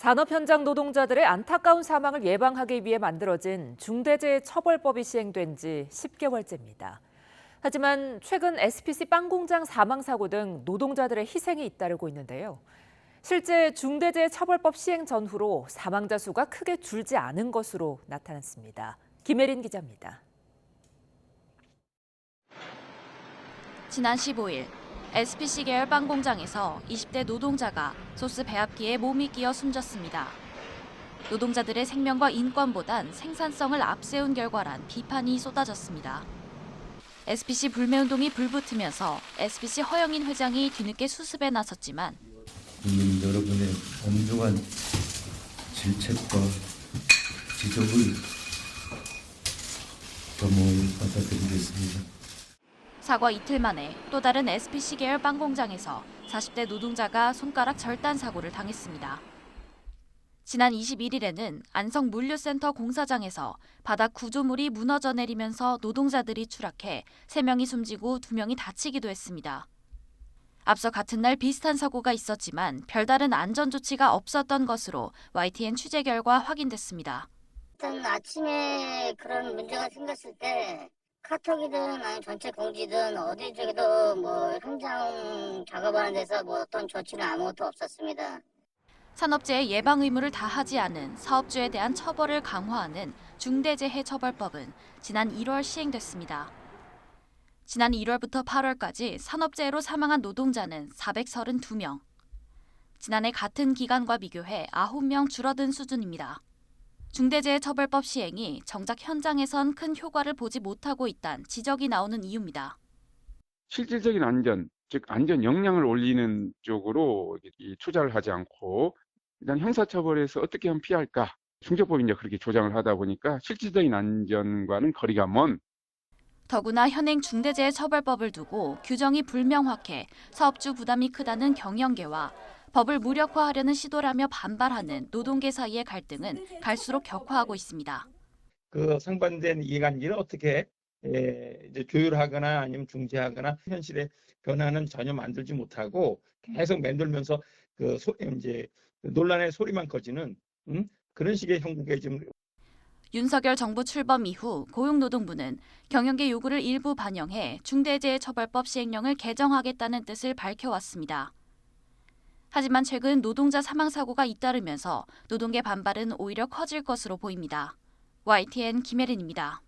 산업 현장 노동자들의 안타까운 사망을 예방하기 위해 만들어진 중대재해처벌법이 시행된 지 10개월째입니다. 하지만 최근 SPC 빵 공장 사망 사고 등 노동자들의 희생이 잇따르고 있는데요. 실제 중대재해처벌법 시행 전후로 사망자 수가 크게 줄지 않은 것으로 나타났습니다. 김혜린 기자입니다. 지난 15일 SPC 계열 빵 공장에서 20대 노동자가 소스 배합기에 몸이 끼어 숨졌습니다. 노동자들의 생명과 인권보단 생산성을 앞세운 결과란 비판이 쏟아졌습니다. SPC 불매운동이 불붙으면서 SPC 허영인 회장이 뒤늦게 수습에 나섰지만 국민 여러분의 엄중한 질책과 지적을 겸허히 받아들이겠습니다. 사과 이틀 만에 또 다른 SPC 계열 빵 공장에서 40대 노동자가 손가락 절단 사고를 당했습니다. 지난 21일에는 안성 물류센터 공사장에서 바닥 구조물이 무너져 내리면서 노동자들이 추락해 3명이 숨지고 2명이 다치기도 했습니다. 앞서 같은 날 비슷한 사고가 있었지만 별다른 안전 조치가 없었던 것으로 YTN 취재 결과 확인됐습니다. 일단 아침에 그런 문제가 생겼을 때 카톡이든 아니면 전체 공지든 어디 쪽에도 뭐 현장 작업하는 데서 뭐 어떤 조치는 아무것도 없었습니다. 산업재해 예방 의무를 다하지 않은 사업주에 대한 처벌을 강화하는 중대재해처벌법은 지난 1월 시행됐습니다. 지난 1월부터 8월까지 산업재해로 사망한 노동자는 432명. 지난해 같은 기간과 비교해 9명 줄어든 수준입니다. 중대재해처벌법 시행이 정작 현장에선 큰 효과를 보지 못하고 있다는 지적이 나오는 이유입니다. 실질적인 안전, 즉 안전 역량을 올리는 쪽으로 투자를 하지 않고 일단 형사처벌에서 어떻게 하면 피할까? 중재법이 이제 그렇게 조장을 하다 보니까 실질적인 안전과는 거리가 먼. 더구나 현행 중대재해처벌법을 두고 규정이 불명확해 사업주 부담이 크다는 경영계와 법을 무력화하려는 시도라며 반발하는 노동계 사이의 갈등은 갈수록 격화하고 있습니다. 그 상반된 이해관계를 어떻게 이제 조율하거나 아니면 중재하거나 현실의 변화는 전혀 만들지 못하고 계속 맴돌면서 이제 논란의 소리만 커지는 그런 식의 형국에 지금. 윤석열 정부 출범 이후 고용노동부는 경영계 요구를 일부 반영해 중대재해처벌법 시행령을 개정하겠다는 뜻을 밝혀왔습니다. 하지만 최근 노동자 사망 사고가 잇따르면서 노동계 반발은 오히려 커질 것으로 보입니다. YTN 김혜린입니다.